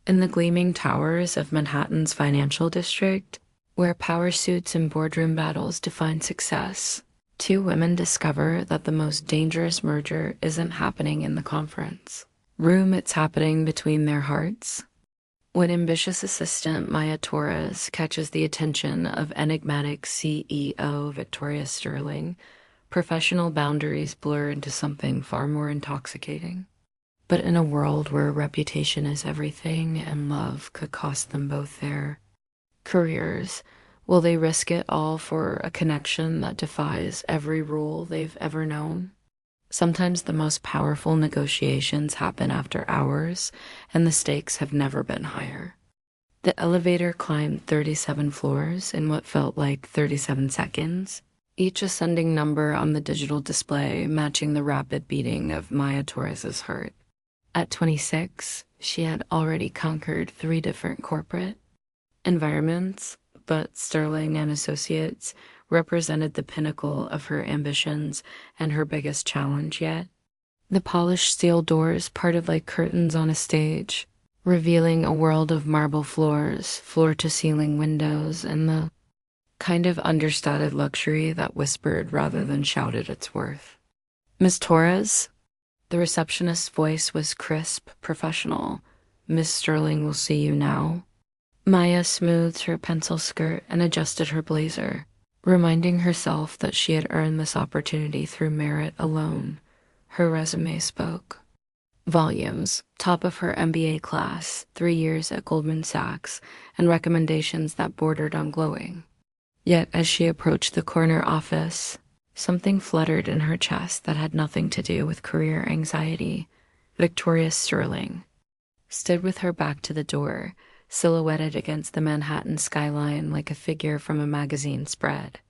In the gleaming towers of Manhattan's financial district, where power suits and boardroom battles define success, two women discover that the most dangerous merger isn't happening in the conference room, it's happening between their hearts. When ambitious assistant Maya Torres catches the attention of enigmatic CEO Victoria Sterling, professional boundaries blur into something far more intoxicating. But in a world where reputation is everything and love could cost them both their careers, will they risk it all for a connection that defies every rule they've ever known? Sometimes the most powerful negotiations happen after hours, and the stakes have never been higher. The elevator climbed 37 floors in what felt like 37 seconds, each ascending number on the digital display matching the rapid beating of Maya Torres's heart. At 26, she had already conquered 3 different corporate environments, but Sterling and Associates represented the pinnacle of her ambitions and her biggest challenge yet. The polished steel doors parted like curtains on a stage, revealing a world of marble floors, floor-to-ceiling windows, and the kind of understated luxury that whispered rather than shouted its worth. "Miss Torres?" The receptionist's voice was crisp, professional. "Miss Sterling will see you now." Maya smoothed her pencil skirt and adjusted her blazer, reminding herself that she had earned this opportunity through merit alone. Her resume spoke volumes: top of her MBA class, 3 years at Goldman Sachs, and recommendations that bordered on glowing. Yet as she approached the corner office, something fluttered in her chest that had nothing to do with career anxiety. Victoria Sterling stood with her back to the door, silhouetted against the Manhattan skyline like a figure from a magazine spread.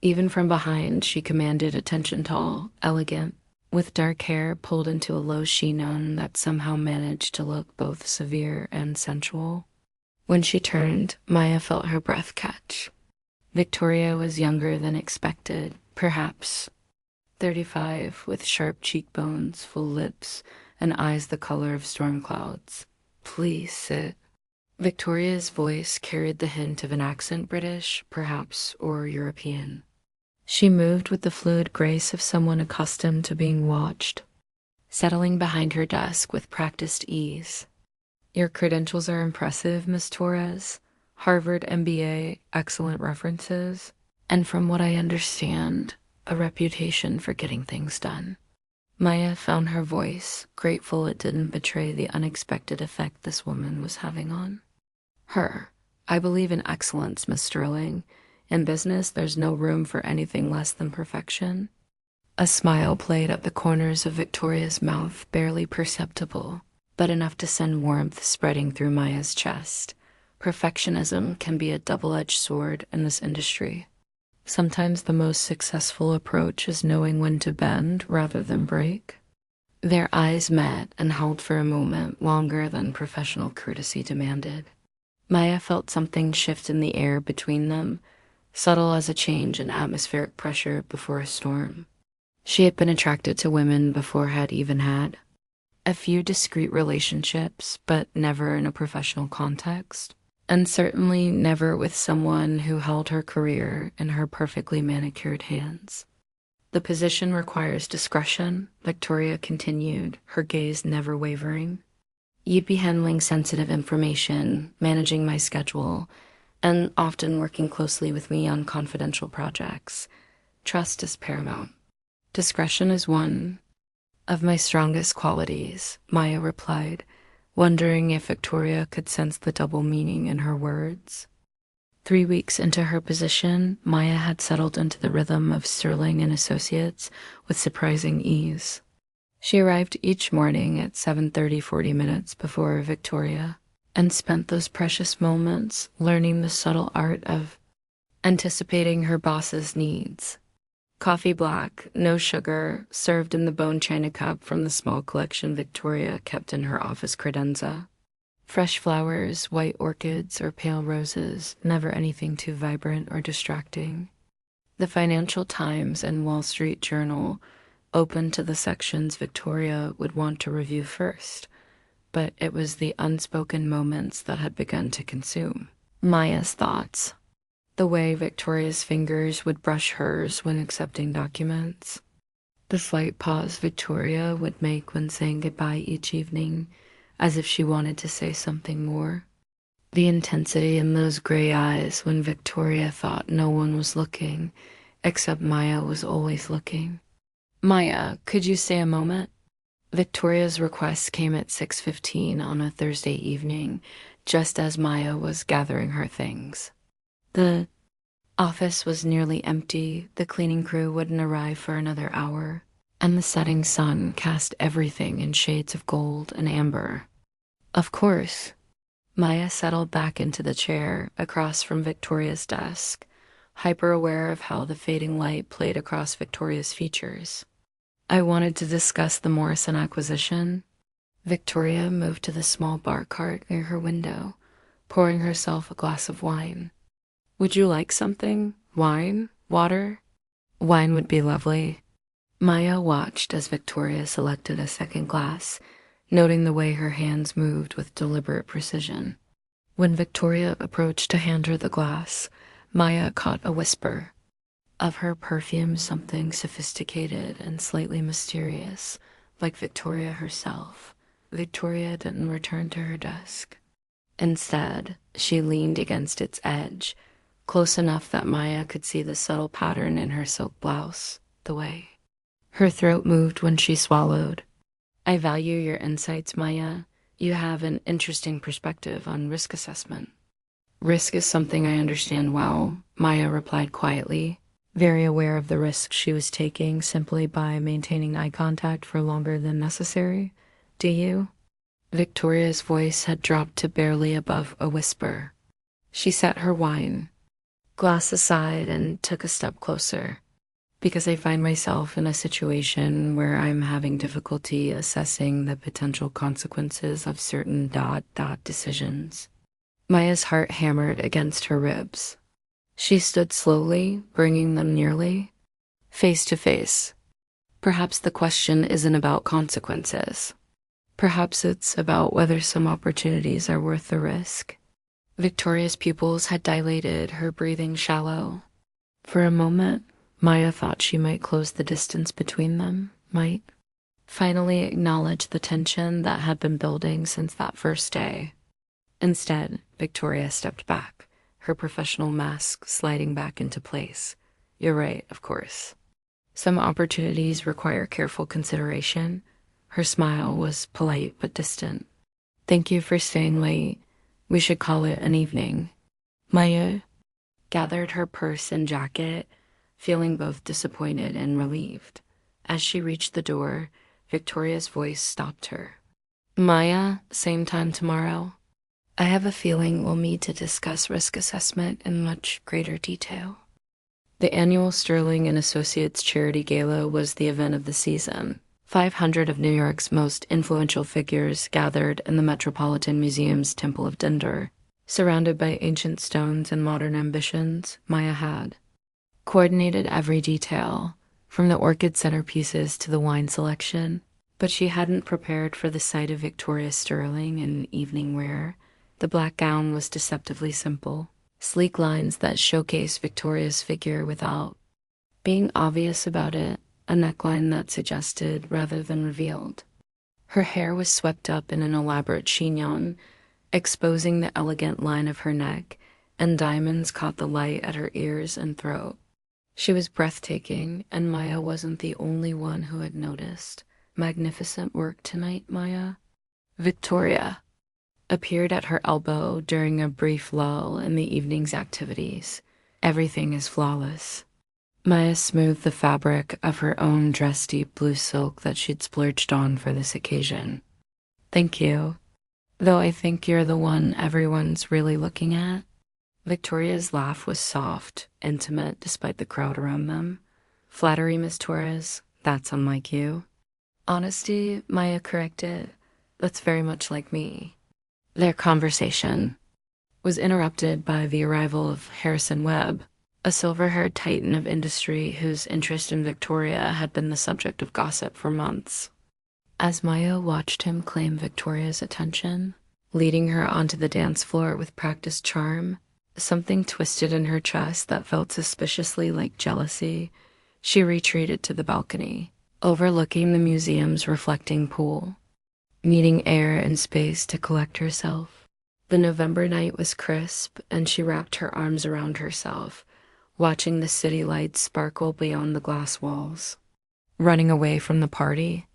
Even from behind, she commanded attention, tall, elegant, with dark hair pulled into a low chignon that somehow managed to look both severe and sensual. When she turned, Maya felt her breath catch. Victoria was younger than expected, perhaps 35, with sharp cheekbones, full lips, and eyes the color of storm clouds. "Please sit." Victoria's voice carried the hint of an accent, British, perhaps, or European. She moved with the fluid grace of someone accustomed to being watched, settling behind her desk with practiced ease. "Your credentials are impressive, Miss Torres. Harvard MBA, excellent references, and from what I understand, a reputation for getting things done." Maya found her voice, grateful it didn't betray the unexpected effect this woman was having on her. "I believe in excellence, Miss Sterling. In business, there's no room for anything less than perfection." A smile played at the corners of Victoria's mouth, barely perceptible, but enough to send warmth spreading through Maya's chest. Perfectionism can be a double-edged sword in this industry. Sometimes the most successful approach is knowing when to bend rather than break. Their eyes met and held for a moment longer than professional courtesy demanded. Maya felt something shift in the air between them, subtle as a change in atmospheric pressure before a storm. She had been attracted to women before, had even had a few discreet relationships, but never in a professional context, and certainly never with someone who held her career in her perfectly manicured hands. "The position requires discretion," Victoria continued, her gaze never wavering. "You'd be handling sensitive information, managing my schedule, and often working closely with me on confidential projects. Trust is paramount. Discretion is one of my strongest qualities," Maya replied, wondering if Victoria could sense the double meaning in her words. 3 weeks into her position, Maya had settled into the rhythm of Sterling and Associates with surprising ease. She arrived each morning at 7:30, 40 minutes before Victoria, and spent those precious moments learning the subtle art of anticipating her boss's needs. Coffee black, no sugar, served in the bone china cup from the small collection Victoria kept in her office credenza. Fresh flowers, white orchids, or pale roses, never anything too vibrant or distracting. The Financial Times and Wall Street Journal open to the sections Victoria would want to review first, but it was the unspoken moments that had begun to consume Maya's thoughts. The way Victoria's fingers would brush hers when accepting documents. The slight pause Victoria would make when saying goodbye each evening, as if she wanted to say something more. The intensity in those gray eyes when Victoria thought no one was looking, except Maya was always looking. "Maya, could you stay a moment?" Victoria's request came at 6:15 on a Thursday evening, just as Maya was gathering her things. The office was nearly empty, the cleaning crew wouldn't arrive for another hour, and the setting sun cast everything in shades of gold and amber. Of course. Maya settled back into the chair across from Victoria's desk, hyper-aware of how the fading light played across Victoria's features. "I wanted to discuss the Morrison acquisition." Victoria moved to the small bar cart near her window, pouring herself a glass of wine. "Would you like something? Wine? Water?" "Wine would be lovely." Maya watched as Victoria selected a second glass, noting the way her hands moved with deliberate precision. When Victoria approached to hand her the glass, Maya caught a whisper. Of her perfume, something sophisticated and slightly mysterious, like Victoria herself. Victoria didn't return to her desk. Instead, she leaned against its edge, close enough that Maya could see the subtle pattern in her silk blouse, the way her throat moved when she swallowed. "I value your insights, Maya. You have an interesting perspective on risk assessment." "Risk is something I understand well," Maya replied quietly, very aware of the risk she was taking simply by maintaining eye contact for longer than necessary. "Do you?" Victoria's voice had dropped to barely above a whisper. She set her wine glass aside and took a step closer. "Because I find myself in a situation where I'm having difficulty assessing the potential consequences of certain ... decisions." Maya's heart hammered against her ribs. She stood slowly, bringing them nearly, face to face. "Perhaps the question isn't about consequences. Perhaps it's about whether some opportunities are worth the risk." Victoria's pupils had dilated, her breathing shallow. For a moment, Maya thought she might close the distance between them, might finally acknowledge the tension that had been building since that first day. Instead, Victoria stepped back, her professional mask sliding back into place. "You're right, of course. Some opportunities require careful consideration." Her smile was polite but distant. "Thank you for staying late. We should call it an evening." Maya gathered her purse and jacket, feeling both disappointed and relieved. As she reached the door, Victoria's voice stopped her. "Maya, same time tomorrow. I have a feeling we'll need to discuss risk assessment in much greater detail." The annual Sterling and Associates Charity Gala was the event of the season. 500 of New York's most influential figures gathered in the Metropolitan Museum's Temple of Dinder. Surrounded by ancient stones and modern ambitions, Maya had coordinated every detail, from the orchid centerpieces to the wine selection, but she hadn't prepared for the sight of Victoria Sterling in evening wear. The black gown was deceptively simple, sleek lines that showcased Victoria's figure without being obvious about it, a neckline that suggested rather than revealed. Her hair was swept up in an elaborate chignon, exposing the elegant line of her neck, and diamonds caught the light at her ears and throat. She was breathtaking, and Maya wasn't the only one who had noticed. "Magnificent work tonight, Maya." Victoria appeared at her elbow during a brief lull in the evening's activities. "Everything is flawless." Maya smoothed the fabric of her own dress-deep blue silk that she'd splurged on for this occasion. "Thank you. Though I think you're the one everyone's really looking at." Victoria's laugh was soft, intimate despite the crowd around them. "Flattery, Miss Torres. That's unlike you." "Honesty," Maya corrected. "That's very much like me." Their conversation was interrupted by the arrival of Harrison Webb, a silver-haired titan of industry whose interest in Victoria had been the subject of gossip for months. As Maya watched him claim Victoria's attention, leading her onto the dance floor with practiced charm, something twisted in her chest that felt suspiciously like jealousy. She retreated to the balcony, overlooking the museum's reflecting pool, needing air and space to collect herself. The November night was crisp, and she wrapped her arms around herself, watching the city lights sparkle beyond the glass walls. Running away from the party?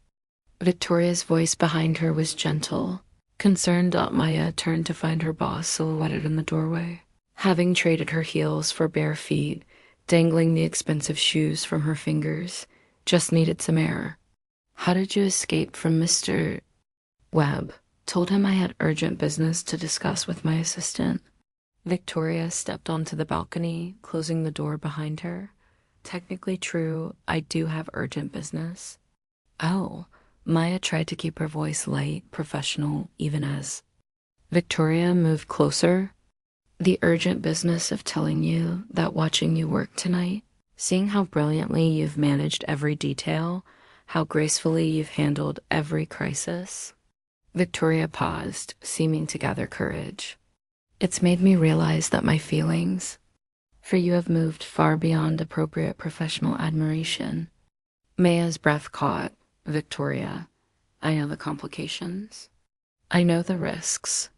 Victoria's voice behind her was gentle. Concerned, Maya turned to find her boss silhouetted in the doorway, having traded her heels for bare feet, dangling the expensive shoes from her fingers. Just needed some air. How did you escape from Mr. Webb? Told him I had urgent business to discuss with my assistant. Victoria stepped onto the balcony, closing the door behind her. Technically true, I do have urgent business. Oh, Maya tried to keep her voice light, professional, even as Victoria moved closer. The urgent business of telling you that watching you work tonight, seeing how brilliantly you've managed every detail, how gracefully you've handled every crisis. Victoria paused, seeming to gather courage. It's made me realize that my feelings for you have moved far beyond appropriate professional admiration. Maya's breath caught. Victoria, I know the complications. I know the risks.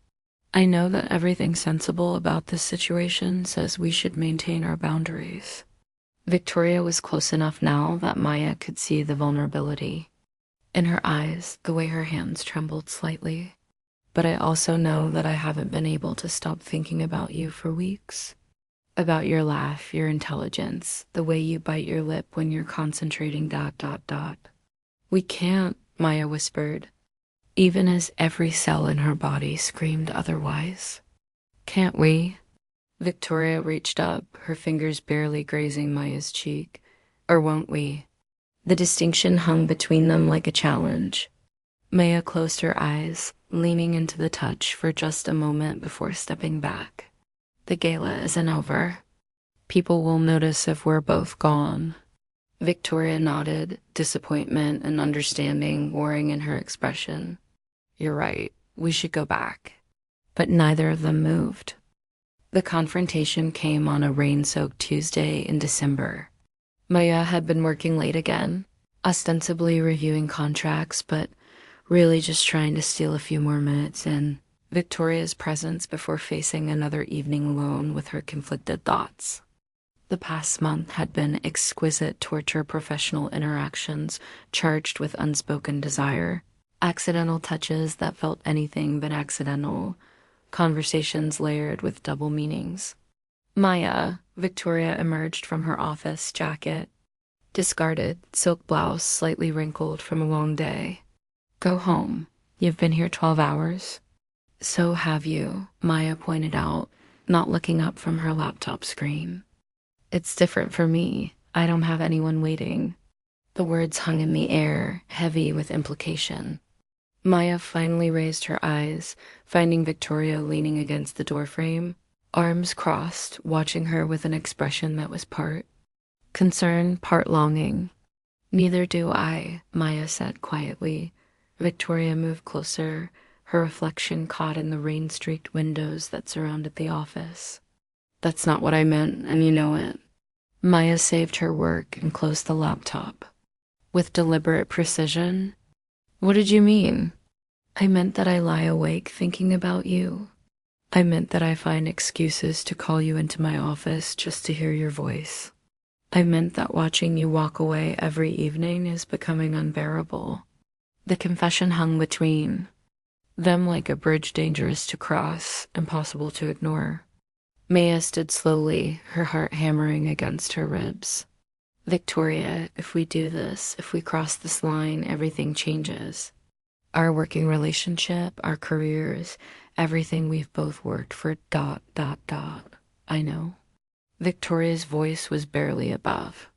I know that everything sensible about this situation says we should maintain our boundaries. Victoria was close enough now that Maya could see the vulnerability in her eyes, the way her hands trembled slightly. But I also know that I haven't been able to stop thinking about you for weeks. About your laugh, your intelligence, the way you bite your lip when you're concentrating ... We can't, Maya whispered, even as every cell in her body screamed otherwise. Can't we? Victoria reached up, her fingers barely grazing Maya's cheek. Or won't we? The distinction hung between them like a challenge. Maya closed her eyes, leaning into the touch for just a moment before stepping back. The gala isn't over. People will notice if we're both gone. Victoria nodded, disappointment and understanding warring in her expression. You're right, we should go back. But neither of them moved. The confrontation came on a rain-soaked Tuesday in December. Maya had been working late again, ostensibly reviewing contracts, but really just trying to steal a few more minutes in Victoria's presence before facing another evening alone with her conflicted thoughts. The past month had been exquisite torture professional interactions charged with unspoken desire, accidental touches that felt anything but accidental, conversations layered with double meanings. Maya, Victoria emerged from her office jacket, discarded silk blouse slightly wrinkled from a long day. Go home. You've been here 12 hours. So have you, Maya pointed out, not looking up from her laptop screen. It's different for me. I don't have anyone waiting. The words hung in the air, heavy with implication. Maya finally raised her eyes, finding Victoria leaning against the doorframe, arms crossed, watching her with an expression that was part concern, part longing. Neither do I, Maya said quietly. Victoria moved closer, her reflection caught in the rain-streaked windows that surrounded the office. That's not what I meant, and you know it. Maya saved her work and closed the laptop. With deliberate precision. What did you mean? I meant that I lie awake thinking about you. I meant that I find excuses to call you into my office just to hear your voice. I meant that watching you walk away every evening is becoming unbearable. The confession hung between them like a bridge dangerous to cross, impossible to ignore. Maya stood slowly, her heart hammering against her ribs. Victoria, if we do this, if we cross this line, everything changes. Our working relationship, our careers, everything we've both worked for ... I know. Victoria's voice was barely above.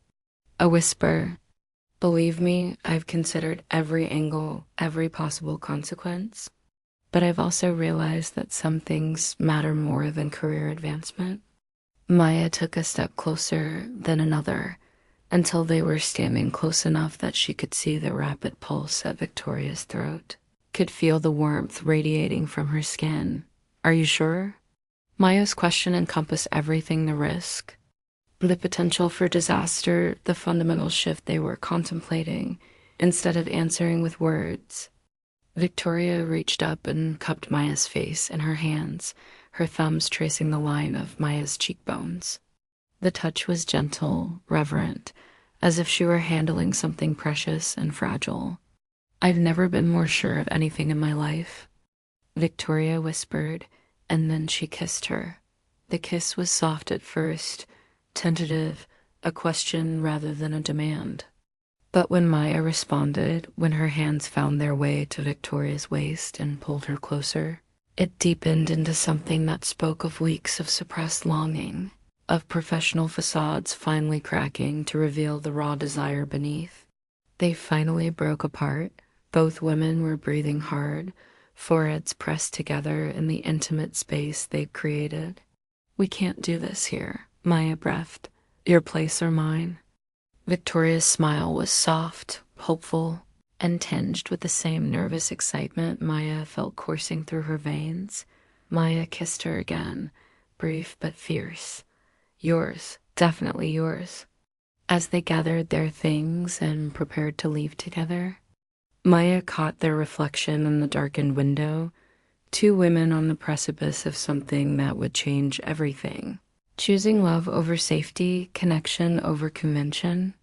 A whisper. Believe me, I've considered every angle, every possible consequence. But I've also realized that some things matter more than career advancement. Maya took a step closer, then another, until they were standing close enough that she could see the rapid pulse at Victoria's throat, could feel the warmth radiating from her skin. "Are you sure?" Maya's question encompassed everything: the risk, the potential for disaster, the fundamental shift they were contemplating. Instead of answering with words, Victoria reached up and cupped Maya's face in her hands, her thumbs tracing the line of Maya's cheekbones. The touch was gentle, reverent, as if she were handling something precious and fragile. "I've never been more sure of anything in my life," Victoria whispered, and then she kissed her. The kiss was soft at first, tentative, a question rather than a demand. But when Maya responded, when her hands found their way to Victoria's waist and pulled her closer, it deepened into something that spoke of weeks of suppressed longing, of professional facades finally cracking to reveal the raw desire beneath. They finally broke apart. Both women were breathing hard, foreheads pressed together in the intimate space they'd created. "We can't do this here," Maya breathed. "Your place or mine?" Victoria's smile was soft, hopeful, and tinged with the same nervous excitement Maya felt coursing through her veins. Maya kissed her again, brief but fierce. "Yours, definitely yours." As they gathered their things and prepared to leave together, Maya caught their reflection in the darkened window, two women on the precipice of something that would change everything. Choosing love over safety, connection over convention.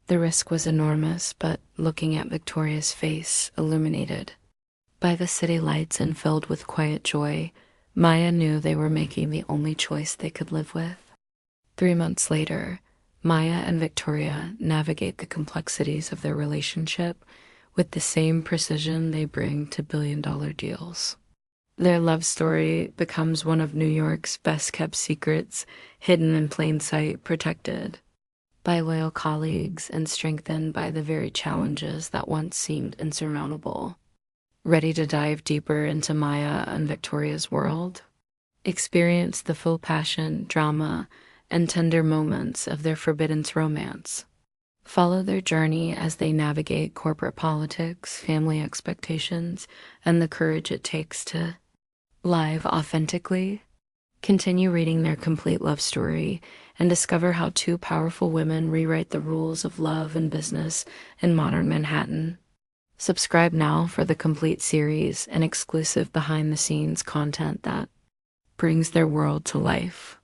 The risk was enormous, but looking at Victoria's face, illuminated by the city lights and filled with quiet joy, Maya knew they were making the only choice they could live with. 3 months later, Maya and Victoria navigate the complexities of their relationship with the same precision they bring to billion-dollar deals. Their love story becomes one of New York's best-kept secrets, hidden in plain sight, protected by loyal colleagues and strengthened by the very challenges that once seemed insurmountable. Ready to dive deeper into Maya and Victoria's world? Experience the full passion, drama, and tender moments of their forbidden romance. Follow their journey as they navigate corporate politics, family expectations, and the courage it takes to live authentically. Continue reading their complete love story and discover how two powerful women rewrite the rules of love and business in modern Manhattan. Subscribe now for the complete series and exclusive behind-the-scenes content that brings their world to life.